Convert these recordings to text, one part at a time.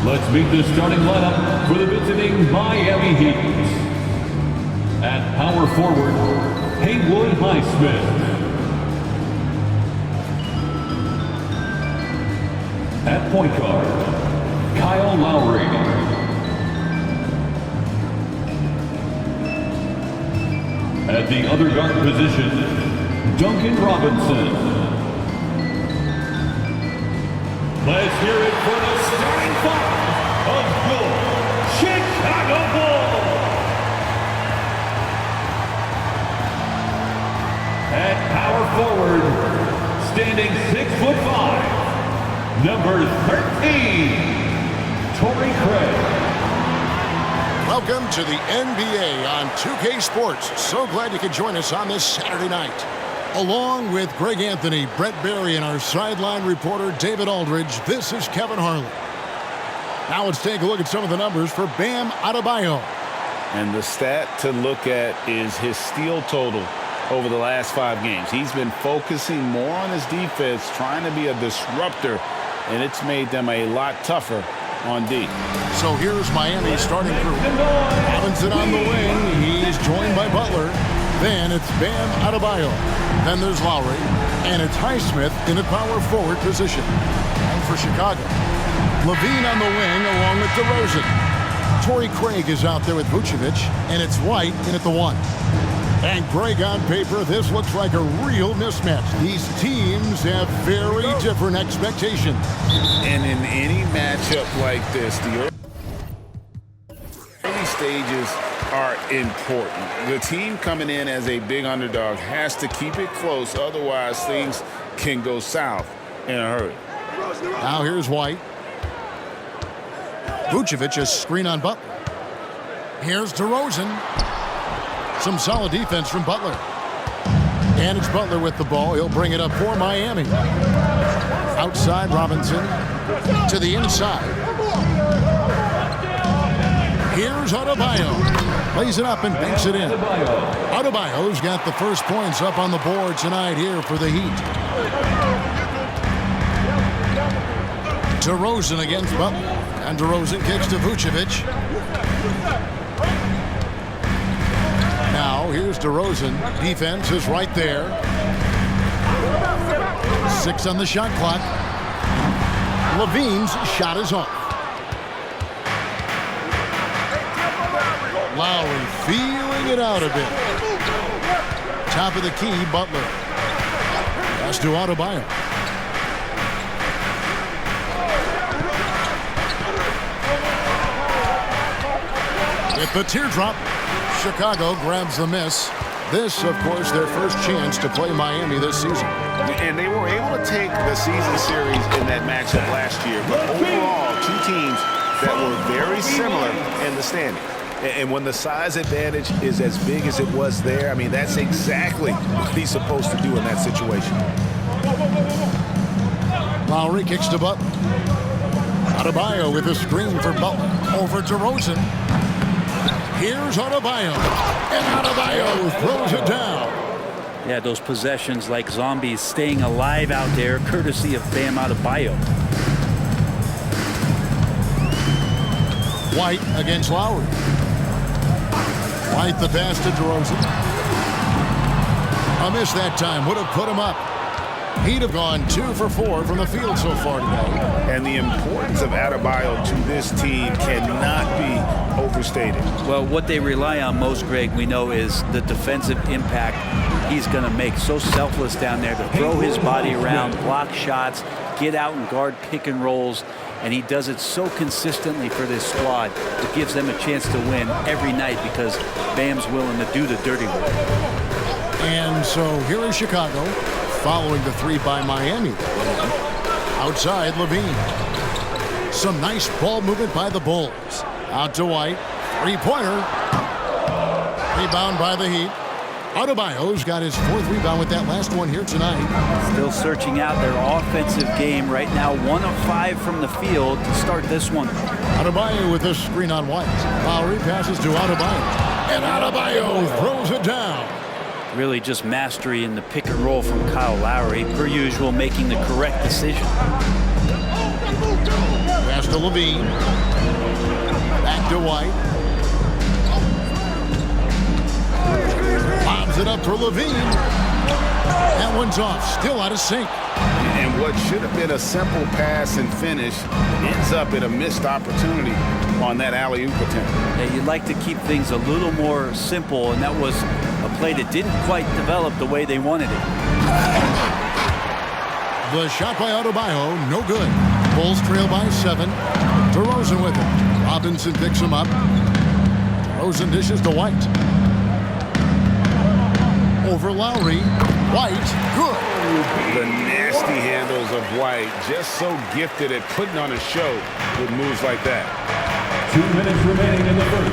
Let's meet the starting lineup for the visiting Miami Heat. At power forward, Haywood Highsmith. At point guard, Kyle Lowry. At the other guard position, Duncan Robinson. Let's hear it for the starting five of your Chicago Bulls. At power forward, standing 6'5", number 13, Torrey Craig. Welcome to the NBA on 2K Sports. So glad you could join us on this Saturday night. Along with Greg Anthony, Brett Barry, and our sideline reporter, David Aldridge, this is Kevin Harlan. Now let's take a look at some of the numbers for Bam Adebayo. And the stat to look at is his steal total over the last 5 games. He's been focusing more on his defense, trying to be a disruptor, and it's made them a lot tougher on D. So here's Miami's starting crew. Robinson on the wing. He's joined by Butler. Then it's Bam Adebayo. Then there's Lowry. And it's Highsmith in a power forward position. And for Chicago, Levine on the wing along with DeRozan. Torrey Craig is out there with Vucevic. And it's White in at the 1. And Greg, on paper, this looks like a real mismatch. These teams have very different expectations. And in any matchup like this, the early stages are important. The team coming in as a big underdog has to keep it close, otherwise things can go south in a hurry. Now here's White. Vucevic, a screen on Butler. Here's DeRozan. Some solid defense from Butler. And it's Butler with the ball. He'll bring it up for Miami. Outside, Robinson to the inside. Here's Adebayo. Lays it up and banks it in. Adebayo's got the first points up on the board tonight here for the Heat. DeRozan against Butler. And DeRozan kicks to Vucevic. Now, here's DeRozan. Defense is right there. 6 on the shot clock. Levine's shot is off. Lowry feeling it out a bit. Top of the key, Butler. Pass to Adebayo. With the teardrop, Chicago grabs the miss. This, of course, their first chance to play Miami this season. And they were able to take the season series in that matchup last year. But overall, 2 teams that were very similar in the standing. And when the size advantage is as big as it was there, I mean, that's exactly what he's supposed to do in that situation. Lowry kicks to Butler. Adebayo with a screen for Butler. Over to DeRozan. Here's Adebayo. And Adebayo throws it down. Yeah, those possessions like zombies staying alive out there, courtesy of Bam Adebayo. White against Lowry. White the pass to DeRozan. A miss that time. Would have put him up. He'd have gone 2 for 4 from the field so far today. And the importance of Adebayo to this team cannot be overstated. Well, what they rely on most, Greg, we know, is the defensive impact he's going to make. So selfless down there to throw his body around, block shots, get out and guard pick and rolls. And he does it so consistently for this squad. It gives them a chance to win every night because Bam's willing to do the dirty work. And so here is Chicago following the 3 by Miami. Outside, Levine. Some nice ball movement by the Bulls. Out to White. 3-pointer. Rebound by the Heat. Adebayo's got his 4th rebound with that last one here tonight. Still searching out their offensive game right now. 1 of 5 from the field to start this one. Adebayo with a screen on White. Lowry passes to Adebayo. And Adebayo throws it down. Really just mastery in the pick and roll from Kyle Lowry. Per usual, making the correct decision. Pass to to Levine. Back to White. Lobs it up for Levine. That one's off. Still out of sync. And what should have been a simple pass and finish ends up in a missed opportunity on that alley-oop attempt. Yeah, you'd like to keep things a little more simple, and that was a play that didn't quite develop the way they wanted it. The shot by Adebayo, no good. Bulls trail by 7. DeRozan with it. Robinson picks him up. DeRozan dishes to White. Over Lowry. White, good. The nasty handles of White, just so gifted at putting on a show with moves like that. 2 minutes remaining in the first.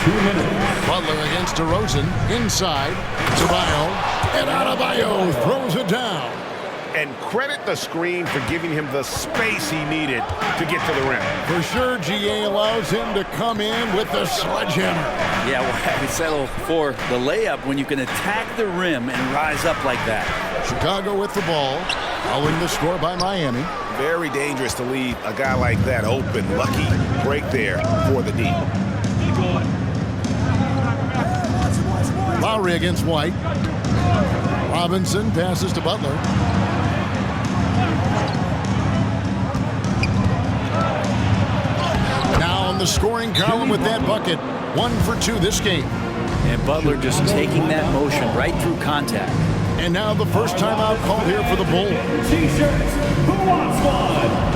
2 minutes. Butler against DeRozan. Inside. Adebayo. And Adebayo throws it down. And credit the screen for giving him the space he needed to get to the rim. For sure, GA allows him to come in with the sledgehammer. Yeah, well, we settle for the layup when you can attack the rim and rise up like that. Chicago with the ball. Following the score by Miami. Very dangerous to leave a guy like that open. Lucky break there for the D. Lowry against White. Robinson passes to Butler. Now on the scoring column with that bucket. 1 for 2 this game. And Butler just taking that motion right through contact. And now the first timeout called here for the Bulls. T-shirts. Who wants one?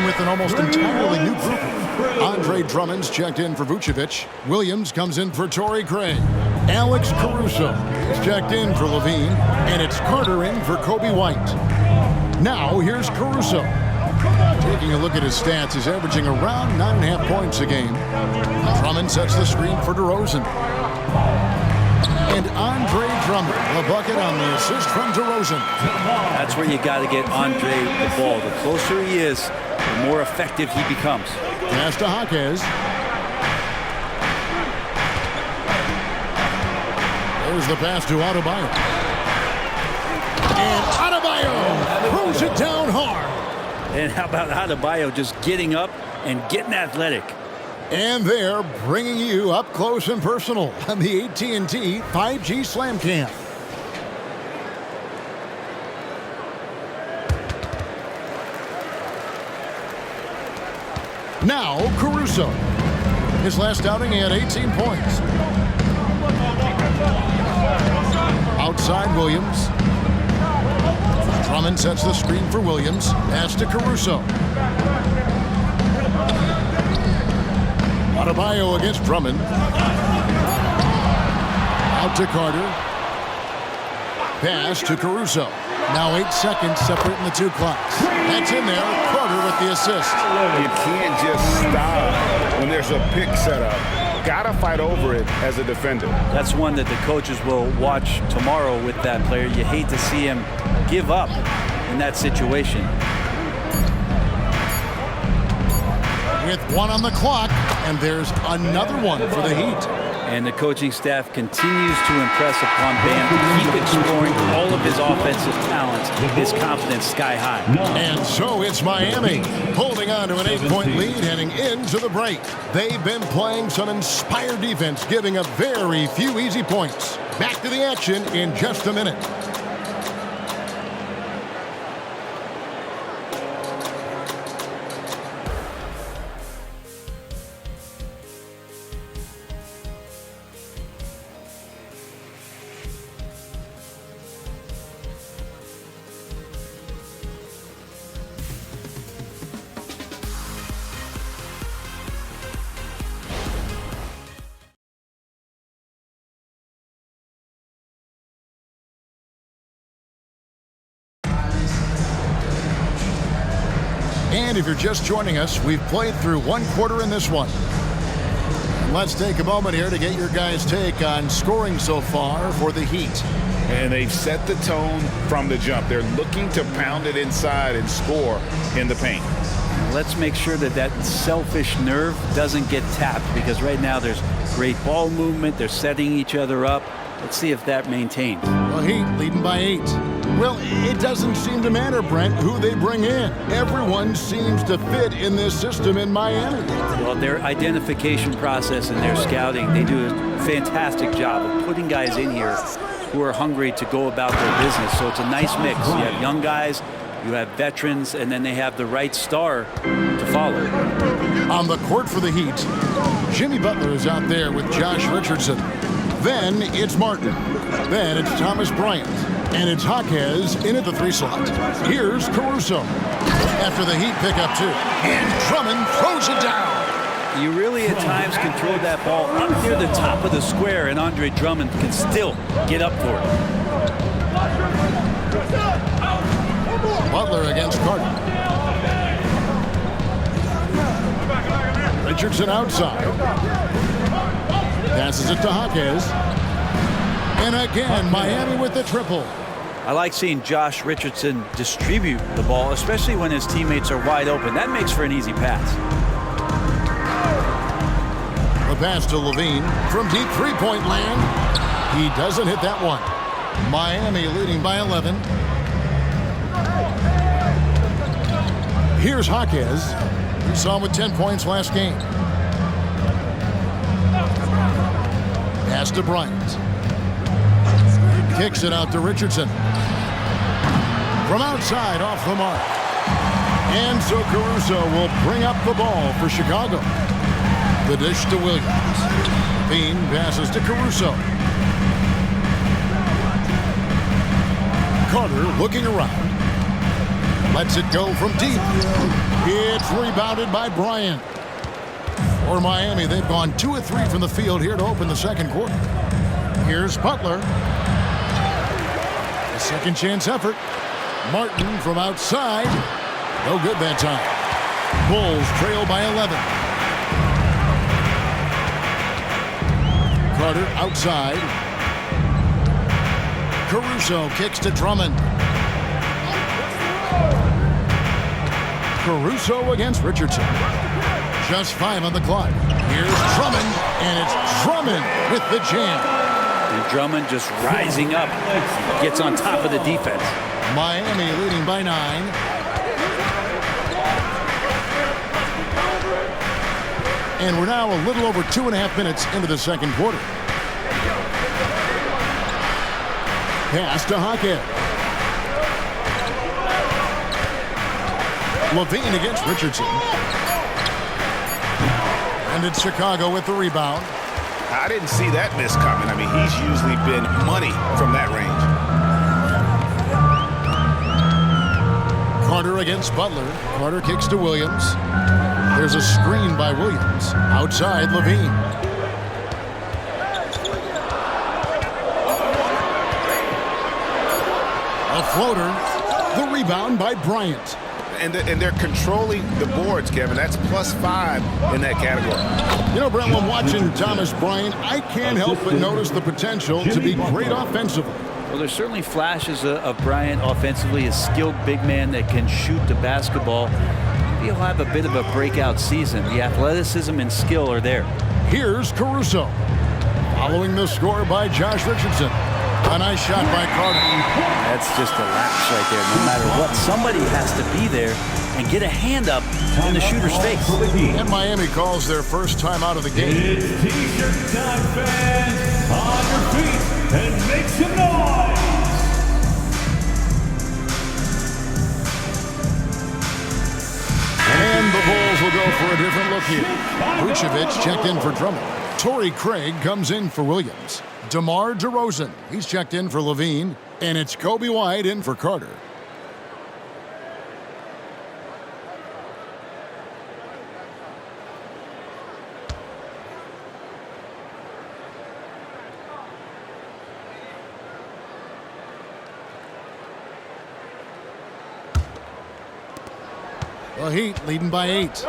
With an almost entirely new group. Andre Drummond's checked in for Vucevic. Williams comes in for Torrey Craig. Alex Caruso is checked in for Levine. And it's Carter in for Kobe White. Now here's Caruso. Taking a look at his stats, he's averaging around 9.5 points a game. Drummond sets the screen for DeRozan. And Andre Drummond, a bucket on the assist from DeRozan. That's where you got to get Andre the ball. The closer he is, the more effective he becomes. Pass to Jaquez. There's the pass to Adebayo. And Adebayo throws it down hard. And how about Adebayo just getting up and getting athletic? And they're bringing you up close and personal on the AT&T 5G Slam Cam. Now Caruso. His last outing, he had 18 points. Outside Williams. Drummond sets the screen for Williams. Pass to Caruso. Adebayo against Drummond. Out to Carter. Pass to Caruso. Now 8 seconds separating the two clocks. That's in there. Carter with the assist. You can't just stop when there's a pick set up. Gotta fight over it as a defender. That's one that the coaches will watch tomorrow with that player. You hate to see him give up in that situation. With 1 on the clock, and there's another one for the Heat. And the coaching staff continues to impress upon Bam to keep exploring all of his offensive talents, his confidence sky high. And so it's Miami holding on to an 8-point lead heading into the break. They've been playing some inspired defense, giving up very few easy points. Back to the action in just a minute. And if you're just joining us, we've played through 1 quarter in this one. Let's take a moment here to get your guys' take on scoring so far for the Heat. And they've set the tone from the jump. They're looking to pound it inside and score in the paint. let's make sure that that selfish nerve doesn't get tapped, because right now there's great ball movement. They're setting each other up. Let's see if that maintains. Well, Heat leading by 8. Well, it doesn't seem to matter, Brent, who they bring in. Everyone seems to fit in this system in Miami. Well, their identification process and their scouting, they do a fantastic job of putting guys in here who are hungry to go about their business. So it's a nice mix. You have young guys, you have veterans, and then they have the right star to follow. On the court for the Heat, Jimmy Butler is out there with Josh Richardson. Then it's Martin. Then it's Thomas Bryant. And it's Jaquez in at the 3 slot. Here's Caruso. After the Heat pick up 2. And Drummond throws it down. You really at times can throw that ball up near the top of the square, and Andre Drummond can still get up for it. Butler against Carter. Richardson outside. Passes it to Jaquez. And again, Miami with the triple. I like seeing Josh Richardson distribute the ball, especially when his teammates are wide open. That makes for an easy pass. The pass to Levine from deep three-point land. He doesn't hit that one. Miami leading by 11. Here's Jaquez. We saw him with 10 points last game. Pass to Bryant. Kicks it out to Richardson. From outside, off the mark. And so Caruso will bring up the ball for Chicago. The dish to Williams. Bean passes to Caruso. Carter looking around. Lets it go from deep. It's rebounded by Bryant. For Miami, they've gone 2 of 3 from the field here to open the second quarter. Here's Butler. A second chance effort. Martin from outside. No good that time. Bulls trail by 11. Carter outside. Caruso kicks to Drummond. Caruso against Richardson. Just 5 on the clock. Here's Drummond, and it's Drummond with the jam. And Drummond just rising up. Gets on top of the defense. Miami leading by 9. And we're now a little over 2.5 minutes into the second quarter. Pass to Jaquez. Levine against Richardson. And it's Chicago with the rebound. I didn't see that miss coming. I mean, he's usually been money from that range. Carter against Butler. Carter kicks to Williams. There's a screen by Williams. Outside, Levine. A floater. The rebound by Bryant. And they're controlling the boards, Kevin. That's +5 in that category. You know, Brent, when watching Thomas Bryant, I can't help but notice the potential to be great offensively. Well, there's certainly flashes of Bryant offensively, a skilled big man that can shoot the basketball. Maybe he'll have a bit of a breakout season. The athleticism and skill are there. Here's Caruso. Following the score by Josh Richardson. A nice shot by Carter. That's just a lapse right there. No matter what, somebody has to be there and get a hand up in the shooter's face. And Miami calls their first time out of the game. It's T-shirt time, fans. On your feet and make some noise. And the Bulls will go for a different look here. Vucevic checked in for Drummond. Torrey Craig comes in for Williams. DeMar DeRozan, he's checked in for Levine. And it's Kobe White in for Carter. The Heat leading by 8.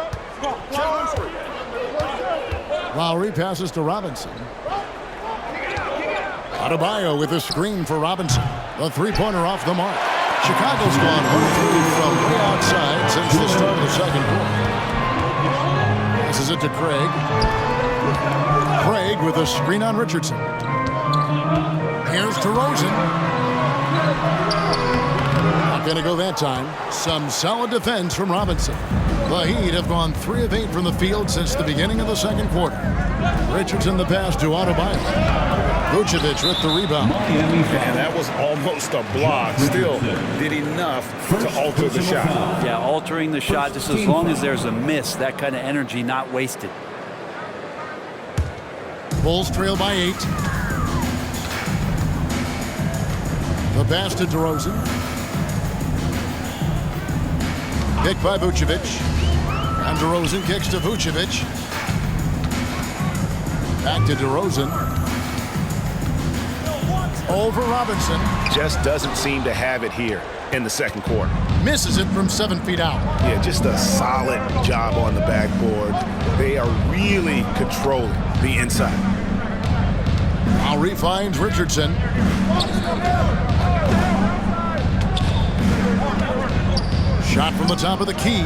Lowry passes to Robinson. Adebayo with a screen for Robinson. The three-pointer off the mark. Chicago's gone 1-3 from way outside since the start of the second quarter. Passes it to Craig. Craig with a screen on Richardson. Here's DeRozan. Not going to go that time. Some solid defense from Robinson. The Heat have gone 3 of 8 from the field since the beginning of the second quarter. Richardson the pass to Adebayo. Vucevic with the rebound. And that was almost a block. Still did enough to alter the shot. Yeah, altering the shot just as long as there's a miss. That kind of energy not wasted. Bulls trail by 8. The pass to DeRozan. Pick by Vucevic. And DeRozan kicks to Vucevic. Back to DeRozan. Over Robinson. Just doesn't seem to have it here in the second quarter. Misses it from 7 feet out. Yeah, just a solid job on the backboard. They are really controlling the inside. Lowry finds Richardson. Shot from the top of the key.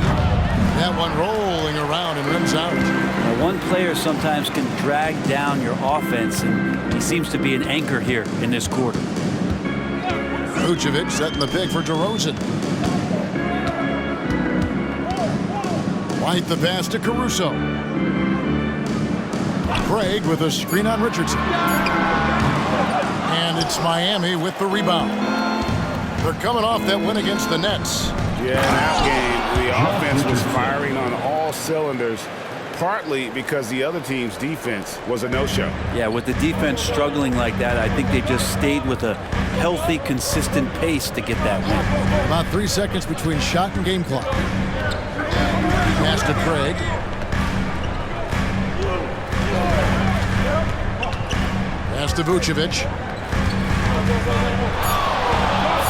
That one rolling around and rims out. Now, one player sometimes can drag down your offense, and he seems to be an anchor here in this quarter. Vucevic setting the pick for DeRozan. White the pass to Caruso. Craig with a screen on Richardson. And it's Miami with the rebound. They're coming off that win against the Nets. Yeah, in that game, the offense was firing on all cylinders, partly because the other team's defense was a no-show. Yeah, with the defense struggling like that, I think they just stayed with a healthy, consistent pace to get that win. About 3 seconds between shot and game clock. Pass to Craig. Pass to Vucevic.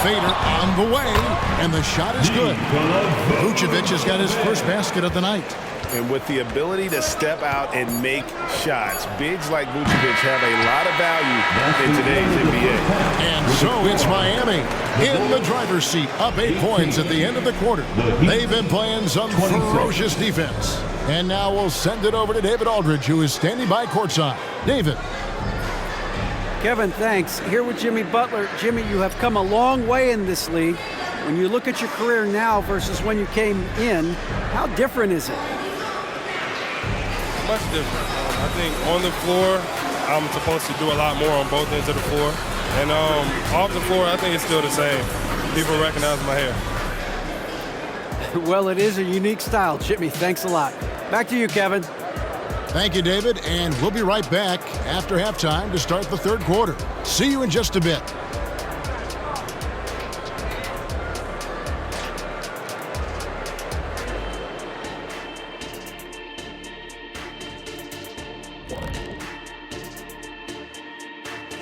Fader on the way, and the shot is good. Vucevic has got his first basket of the night. And with the ability to step out and make shots, bigs like Vucevic have a lot of value in today's NBA. And so it's Miami in the driver's seat, up 8 points at the end of the quarter. They've been playing some ferocious defense. And now we'll send it over to David Aldridge, who is standing by courtside. David. Kevin, thanks. Here with Jimmy Butler. Jimmy, you have come a long way in this league. When you look at your career now versus when you came in, how different is it? Much different. I think on the floor, I'm supposed to do a lot more on both ends of the floor. And off the floor, I think it's still the same. People recognize my hair. Well, it is a unique style, Jimmy. Thanks a lot. Back to you, Kevin. Thank you, David, and we'll be right back after halftime to start the third quarter. See you in just a bit.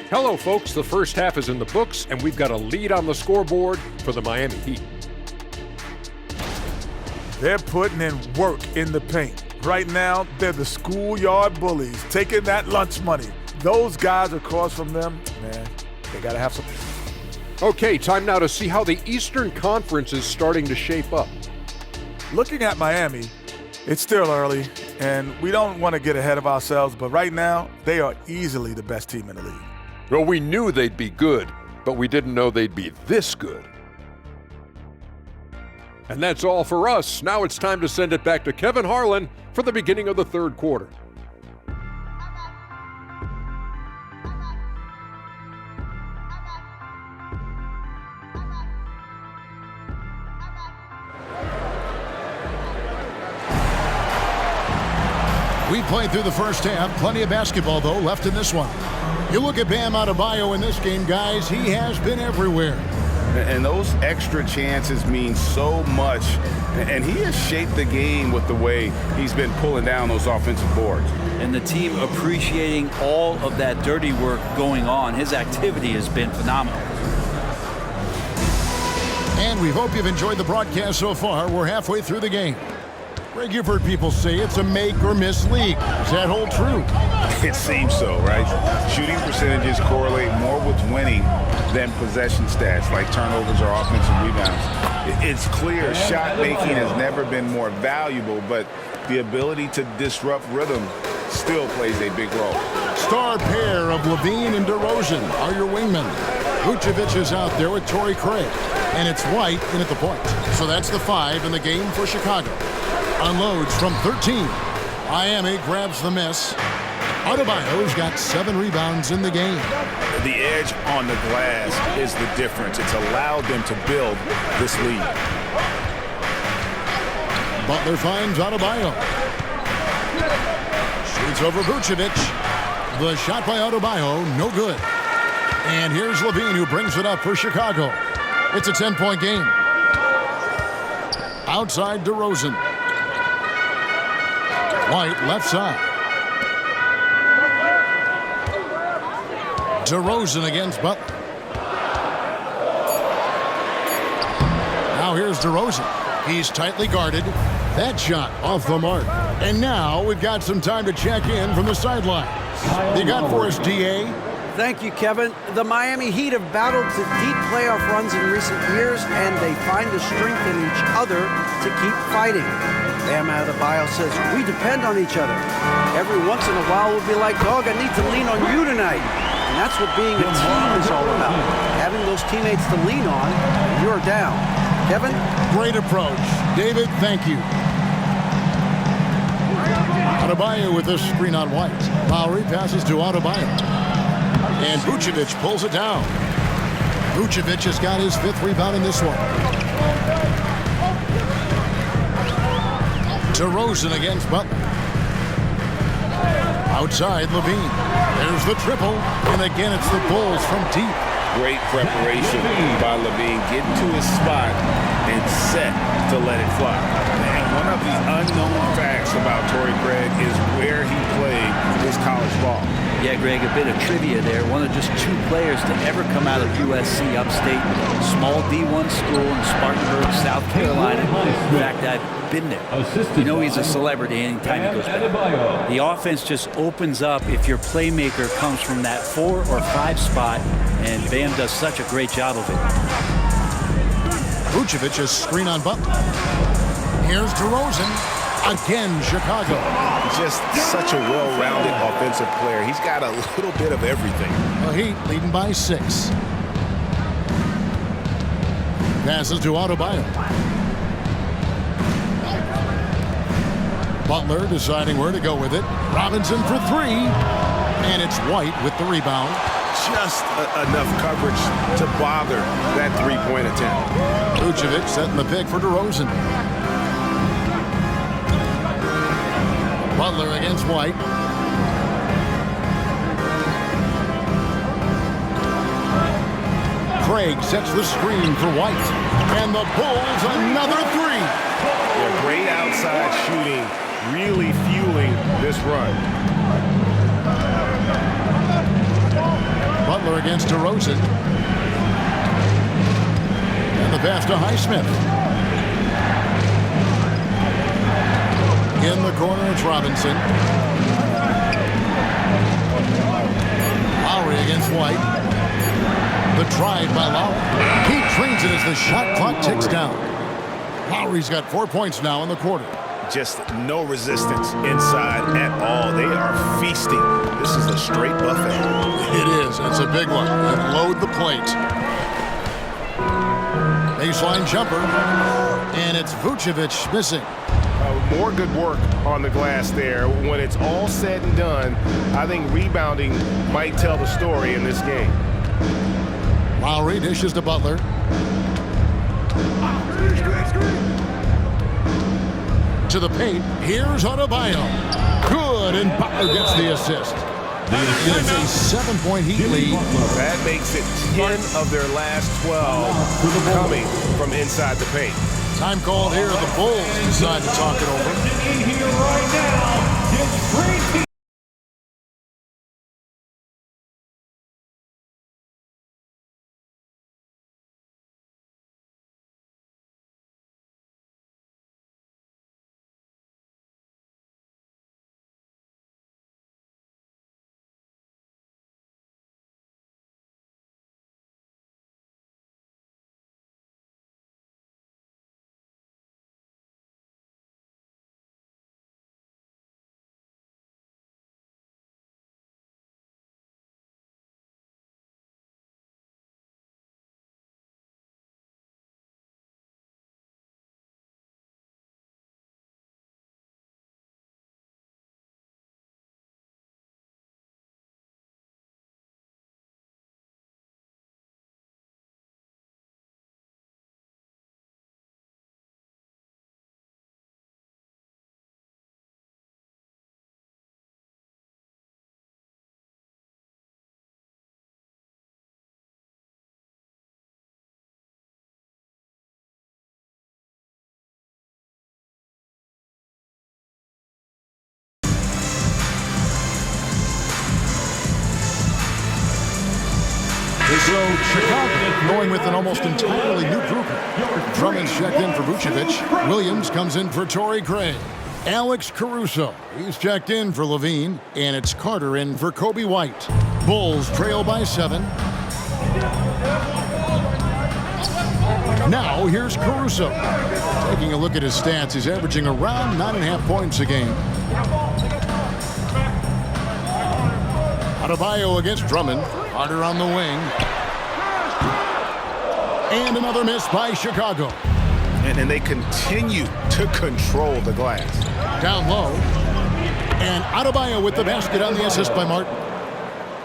Hello, folks. The first half is in the books, and we've got a lead on the scoreboard for the Miami Heat. They're putting in work in the paint. Right now, they're the schoolyard bullies, taking that lunch money. Those guys across from them, man, they got to have some. Okay, time now to see how the Eastern Conference is starting to shape up. Looking at Miami, it's still early, and we don't want to get ahead of ourselves, but right now, they are easily the best team in the league. Well, we knew they'd be good, but we didn't know they'd be this good. And that's all for us. Now it's time to send it back to Kevin Harlan for the beginning of the third quarter. We played through the first half. Plenty of basketball, though, left in this one. You look at Bam Adebayo in this game, guys. He has been everywhere. And those extra chances mean so much. And he has shaped the game with the way he's been pulling down those offensive boards. And the team appreciating all of that dirty work going on. His activity has been phenomenal. And we hope you've enjoyed the broadcast so far. We're halfway through the game. Greg, you've heard people say it's a make or miss league. Does that hold true? It seems so, right? Shooting percentages correlate more with winning than possession stats like turnovers or offensive rebounds. It's clear shot making has never been more valuable, but the ability to disrupt rhythm still plays a big role. Star pair of Levine and DeRozan are your wingmen. Vucevic is out there with Torrey Craig, and it's White in at the point. So that's the 5 in the game for Chicago. Unloads from 13. Miami grabs the miss. Adebayo's got 7 rebounds in the game. The edge on the glass is the difference. It's allowed them to build this lead. Butler finds Adebayo. Shoots over Vucevic. The shot by Adebayo, no good. And here's Levine who brings it up for Chicago. It's a 10-point game. Outside DeRozan. White left side. DeRozan against Butler. Now here's DeRozan. He's tightly guarded. That shot off the mark. And now we've got some time to check in from the sideline. You got for us, D.A.? Thank you, Kevin. The Miami Heat have battled to deep playoff runs in recent years, and they find the strength in each other to keep fighting. Bam Adebayo says, we depend on each other. Every once in a while we'll be like, dog, I need to lean on you tonight. And that's what being a team is all about. Having those teammates to lean on when you're down. Kevin? Great approach. David, thank you. Adebayo with this screen on White. Lowry passes to Adebayo. And Vucevic pulls it down. Vucevic has got his 5th rebound in this one. DeRozan against Butler. Outside Levine. There's the triple. And again, it's the Bulls from deep. Great preparation by Levine. Get to his spot and set to let it fly. And one of the unknown facts about Torrey Craig is where he played his college ball. Yeah, Greg, a bit of trivia there. One of just 2 players to ever come out of USC upstate. Small D1 school in Spartanburg, South Carolina. In fact, I've been there. You know he's a celebrity anytime he goes back. The offense just opens up if your playmaker comes from that 4 or 5 spot, and Bam does such a great job of it. Vucevic is screen on Butler. Here's DeRozan. Again, Chicago. Just such a well-rounded offensive player. He's got a little bit of everything. The Heat leading by 6. Passes to Adebayo. Butler deciding where to go with it. Robinson for 3. And it's White with the rebound. Just enough coverage to bother that 3-point attempt. Vucevic setting the pick for DeRozan. Butler against White. Craig sets the screen for White. And the Bulls another 3. Yeah, great outside shooting, really fueling this run. Butler against DeRozan. And the pass to Highsmith. In the corner, it's Robinson. Lowry against White. The drive by Lowry. He trains it as the shot clock ticks down. Lowry's got 4 points now in the quarter. Just no resistance inside at all. They are feasting. This is a straight buffet. It is. It's a big one. And load the plate. Baseline jumper. And it's Vucevic missing. More good work on the glass there. When it's all said and done, I think rebounding might tell the story in this game. Lowry dishes to Butler. To the paint. Here's Adebayo. Good, and Butler gets the assist. It's a 7-point Heat lead. That makes it 10 of their last 12 coming from inside the paint. Time called here. The Bulls decide to talk it over. Here right now, it's Chicago going with an almost entirely new group. Drummond's checked in for Vucevic. Williams comes in for Torrey Craig. Alex Caruso, he's checked in for Levine. And it's Carter in for Kobe White. Bulls trail by 7. Now here's Caruso. Taking a look at his stats, he's averaging around 9.5 points a game. Adebayo against Drummond. Carter on the wing. And another miss by Chicago. And they continue to control the glass. Down low. And Adebayo with the basket on the assist by Martin.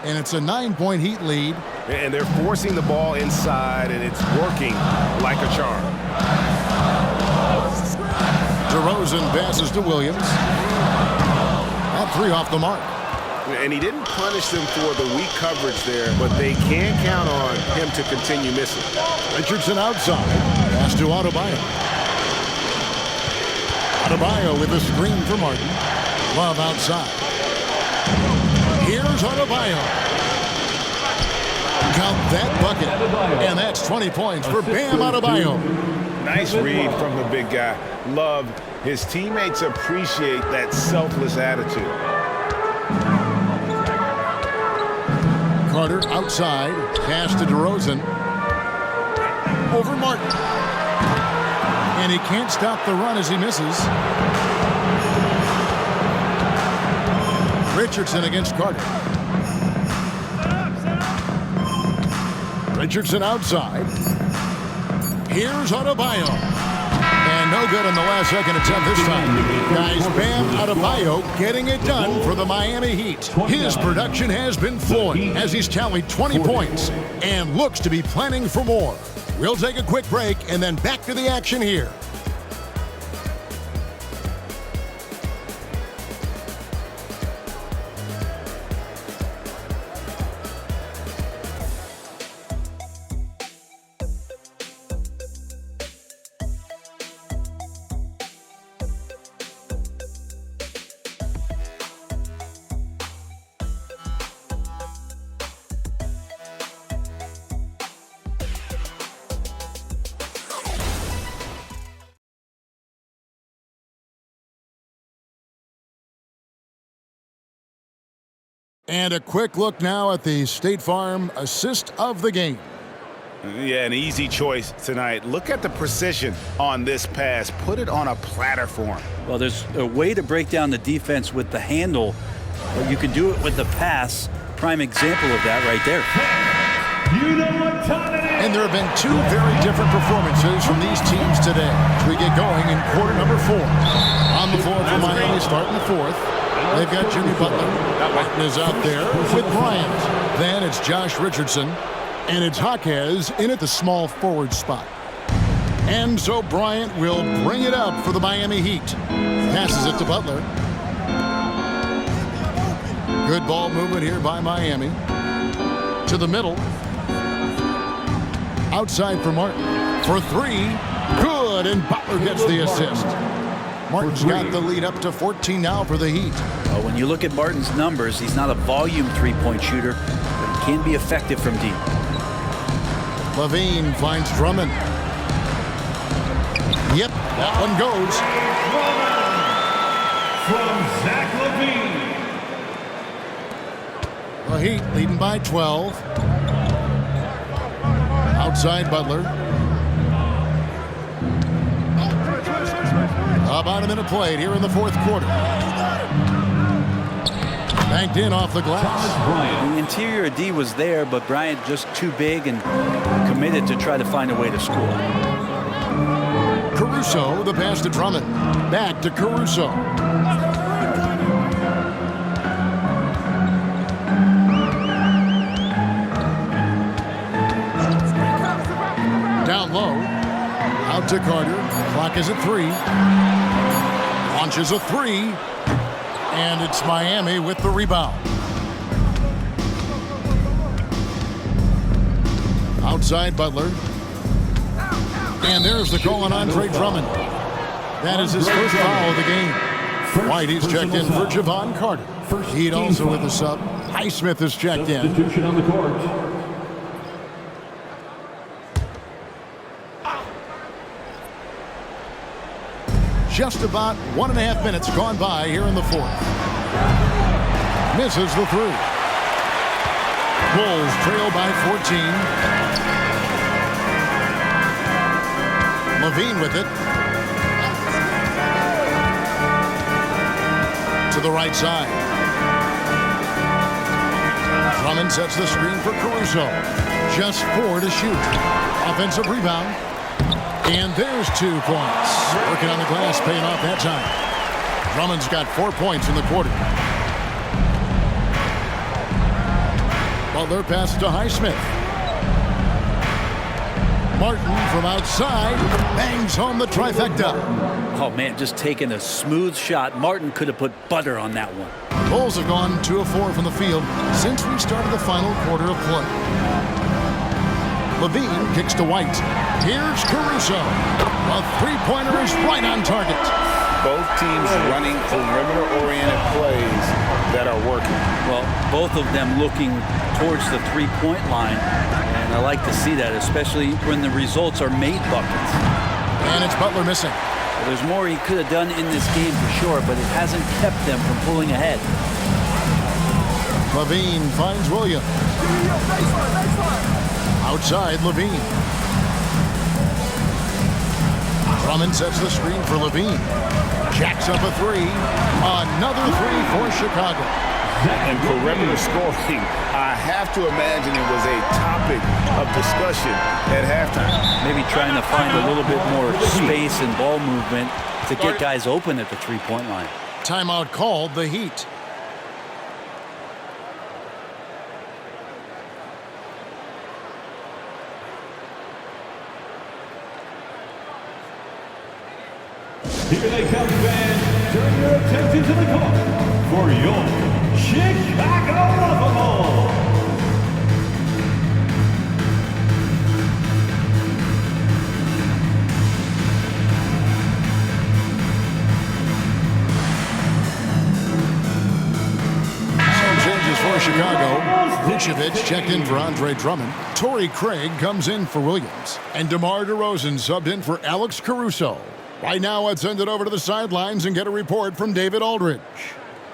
And it's a 9-point Heat lead. And they're forcing the ball inside, and it's working like a charm. DeRozan passes to Williams. That 3 off the mark. And he didn't punish them for the weak coverage there, but they can count on him to continue missing. Richardson outside. Pass to Adebayo. Adebayo with a screen for Martin. Love outside. Here's Adebayo. Count that bucket. And that's 20 points for Bam Adebayo. Nice read from the big guy. Love. His teammates appreciate that selfless attitude. Carter outside. Pass to DeRozan. Over Martin. And he can't stop the run as he misses. Richardson against Carter. Richardson outside. Here's Adebayo. And no good in the last second attempt this time. Guys, Bam Adebayo getting it done for the Miami Heat. His production has been flowing as he's tallied 20 points and looks to be planning for more. We'll take a quick break and then back to the action here. And a quick look now at the State Farm assist of the game. Yeah, an easy choice tonight. Look at the precision on this pass. Put it on a platter for him. Well, there's a way to break down the defense with the handle, but you can do it with the pass. Prime example of that right there. You know what time it is. And there have been 2 very different performances from these teams today as we get going in quarter number 4. On the floor for Miami starting the 4th. They've got Jimmy Butler. Martin is out there with Bryant. Then it's Josh Richardson. And it's Jaquez in at the small forward spot. And so Bryant will bring it up for the Miami Heat. Passes it to Butler. Good ball movement here by Miami. To the middle. Outside for Martin. For 3. Good. And Butler gets the assist. Martin's got the lead up to 14 now for the Heat. Well, when you look at Martin's numbers, he's not a volume three-point shooter, but he can be effective from deep. Levine finds Drummond. Yep, that one goes. From Zach Levine. The Heat leading by 12. Outside Butler. About a minute played here in the 4th quarter. Banked in off the glass. The interior D was there, but Bryant just too big and committed to try to find a way to score. Caruso, the pass to Drummond. Back to Caruso. Down low. Out to Carter. Clock is at 3. Launches a 3. And it's Miami with the rebound. Outside Butler. And there's the call on Andre Drummond. That is his first foul of the game. White, he's checked in for Javon Carter. Heat also with a sub. Highsmith is checked in. Substitution on the court. Just about 1.5 minutes gone by here in the fourth. Misses the three. Bulls trail by 14. Levine with it. To the right side. Drummond sets the screen for Caruso. Just 4 to shoot. Offensive rebound. And there's 2 points. Working on the glass, paying off that time. Drummond's got 4 points in the quarter. Butler passes to Highsmith. Martin from outside bangs home the trifecta. Oh, man, just taking a smooth shot. Martin could have put butter on that one. Bulls have gone 2 of 4 from the field since we started the final quarter of play. Levine kicks to White. Here's Caruso. A three-pointer is right on target. Both teams running perimeter-oriented plays that are working. Well, both of them looking towards the three-point line, and I like to see that, especially when the results are made buckets. And it's Butler missing. Well, there's more he could have done in this game for sure, but it hasn't kept them from pulling ahead. Levine finds Williams. Outside, Levine. Drummond sets the screen for Levine. Jacks up a three. Another three for Chicago. And perimeter scoring, I have to imagine it was a topic of discussion at halftime. Maybe trying to find a little bit more space and ball movement to get guys open at the three-point line. Timeout called, the Heat. Here they come, fans. Turn your attention to the court for your Chicago Bulls. Changes for Chicago. Vucevic checked in for Andre Drummond. Torrey Craig comes in for Williams. And DeMar DeRozan subbed in for Alex Caruso. Right now, let's send it over to the sidelines and get a report from David Aldridge.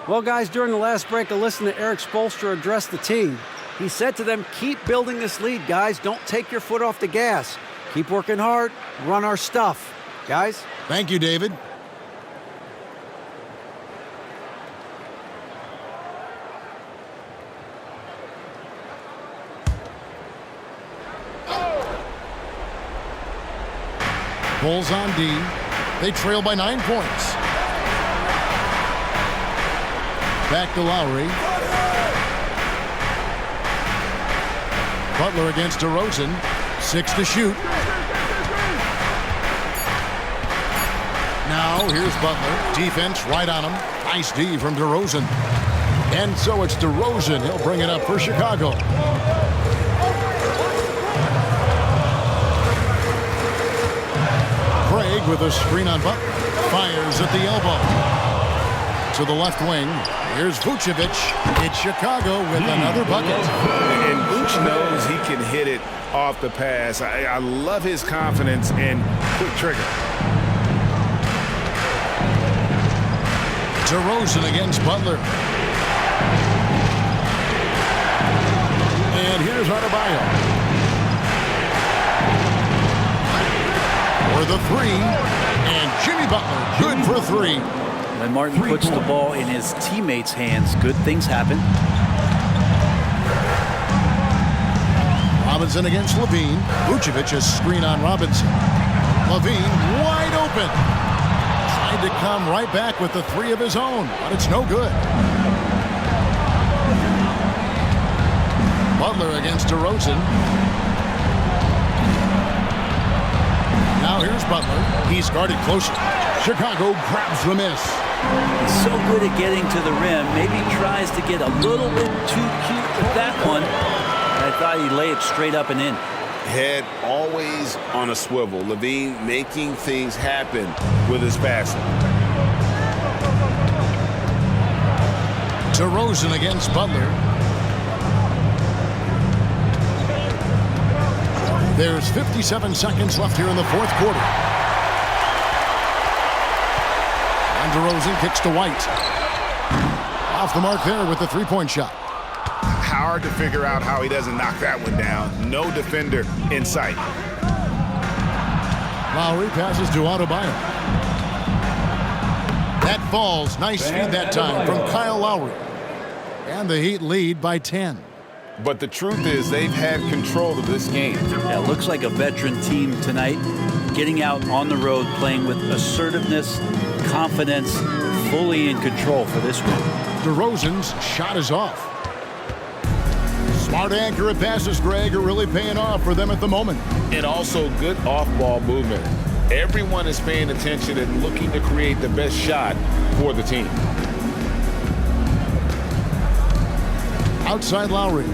Well, guys, during the last break, I listened to Eric Spoelstra address the team. He said to them, keep building this lead, guys. Don't take your foot off the gas. Keep working hard. Run our stuff. Guys? Thank you, David. Bulls on D. They trail by 9 points. Back to Lowry. Butler against DeRozan. 6 to shoot. Now here's Butler. Defense right on him. Nice D from DeRozan. And so it's DeRozan. He'll bring it up for Chicago. Craig with a screen on Butler. Fires at the elbow. To the left wing. Here's Vucevic. It's Chicago with another bucket. And Vuce knows he can hit it off the pass. I love his confidence and quick trigger. DeRozan against Butler. And here's Adebayo. For the three, and Jimmy Butler, good for three. When Martin puts the ball in his teammates' hands, good things happen. Robinson against Levine. Vucevic a screen on Robinson. Levine wide open. Tried to come right back with the three of his own, but it's no good. Butler against DeRozan. Now here's Butler. He's guarded closely. Chicago grabs the miss. He's so good at getting to the rim. Maybe he tries to get a little bit too cute with that one. I thought he'd lay it straight up and in. Head always on a swivel. Levine making things happen with his passing. DeRozan against Butler. There's 57 seconds left here in the fourth quarter. DeMar DeRozan kicks to White. Off the mark there with the three-point shot. Hard to figure out how he doesn't knock that one down. No defender in sight. Lowry passes to Adebayo. That falls. Nice feed that time from Kyle Lowry. And the Heat lead by 10. But the truth is they've had control of this game. Yeah, it looks like a veteran team tonight, getting out on the road, playing with assertiveness, confidence, fully in control for this one. DeRozan's shot is off. Smart, accurate passes, Greg, are really paying off for them at the moment. And also good off-ball movement. Everyone is paying attention and looking to create the best shot for the team. Outside Lowry.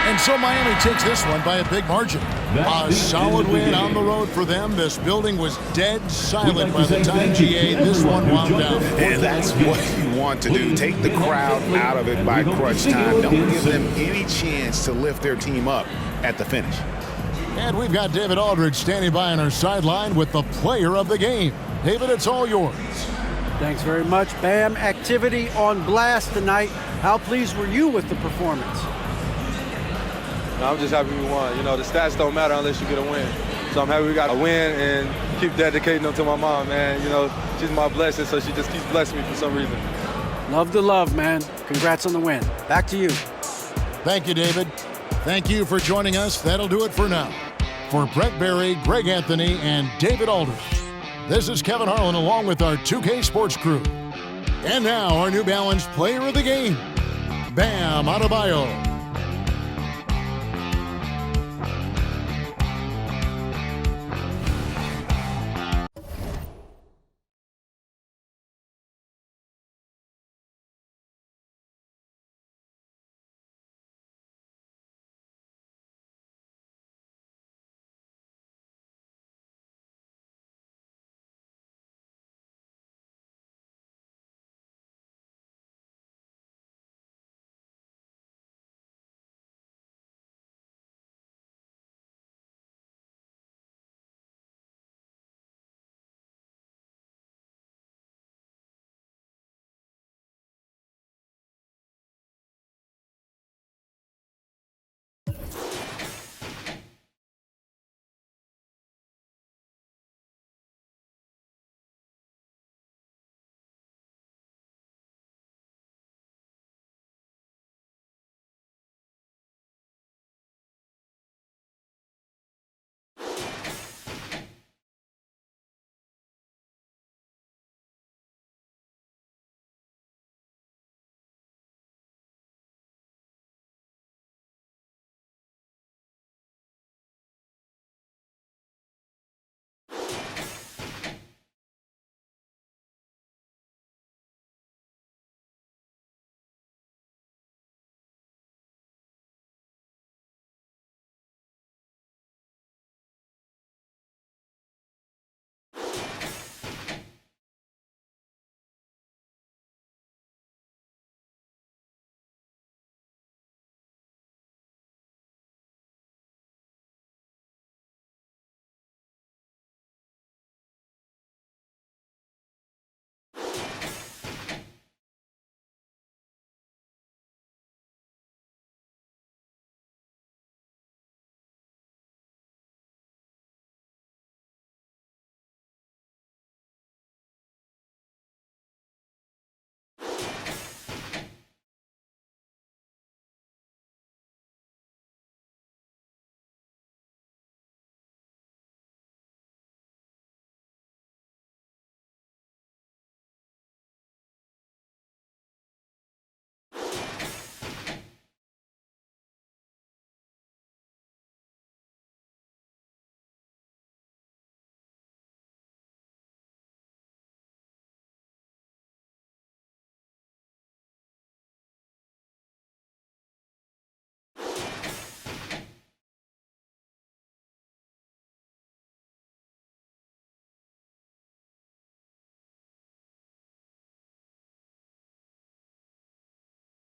And so Miami takes this one by a big margin. A solid win on the road for them. This building was dead silent by the time GA this one wound down. And that's what you want to do. Take the crowd out of it by crunch time. Don't give them any chance to lift their team up at the finish. And we've got David Aldridge standing by on our sideline with the player of the game. David, it's all yours. Thanks very much, Bam. Activity on blast tonight. How pleased were you with the performance? I'm just happy we won. You know, the stats don't matter unless you get a win. So I'm happy we got a win and keep dedicating them to my mom, man. You know, she's my blessing, so she just keeps blessing me for some reason. Love the love, man. Congrats on the win. Back to you. Thank you, David. Thank you for joining us. That'll do it for now. For Brett Berry, Greg Anthony, and David Aldridge, this is Kevin Harlan along with our 2K Sports crew. And now our New Balance player of the game, Bam Adebayo.